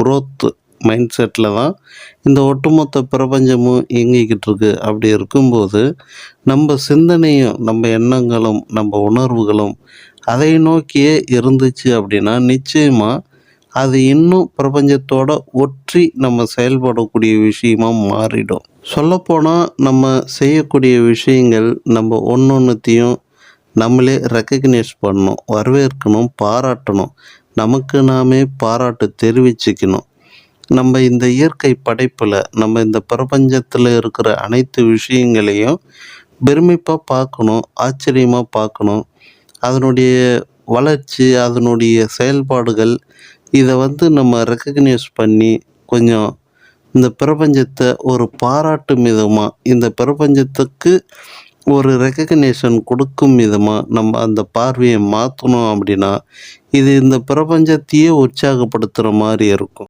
Growth mind settle தான் இந்த ஒட்டுமொத்த பிரபஞ்சமும் இயங்கிக்கிட்டு இருக்கு. அப்படி இருக்கும்போது நம்ம சிந்தனையும் நம்ம எண்ணங்களும் நம்ம உணர்வுகளும் அதை நோக்கியே இருந்துச்சு அப்படின்னா நிச்சயமாக அது இன்னும் பிரபஞ்சத்தோட ஒற்றி நம்ம செயல்படக்கூடிய விஷயமா மாறிடும். சொல்லப்போனால் நம்ம செய்யக்கூடிய விஷயங்கள் நம்ம ஒன்றொன்றுத்தையும் நம்மளே ரெக்கக்னைஸ் பண்ணணும், வரவேற்கணும், பாராட்டணும், நமக்கு நாமே பாராட்டு தெரிவிச்சுக்கணும். நம்ம இந்த இயற்கை படைப்பில் நம்ம இந்த பிரபஞ்சத்தில் இருக்கிற அனைத்து விஷயங்களையும் பெருமிப்பாக பார்க்கணும், ஆச்சரியமாக பார்க்கணும். அதனுடைய வளர்ச்சி, அதனுடைய செயல்பாடுகள் இதை நம்ம ரெக்கக்னைஸ் பண்ணி கொஞ்சம் இந்த பிரபஞ்சத்தை ஒரு பாராட்டும் விதமாக, இந்த பிரபஞ்சத்துக்கு ஒரு ரெக்கக்னேஷன் கொடுக்கும் விதமாக நம்ம அந்த பார்வையை மாற்றணும். அப்படின்னா இது இந்த பிரபஞ்சத்தையே உற்சாகப்படுத்துகிற மாதிரி இருக்கும்.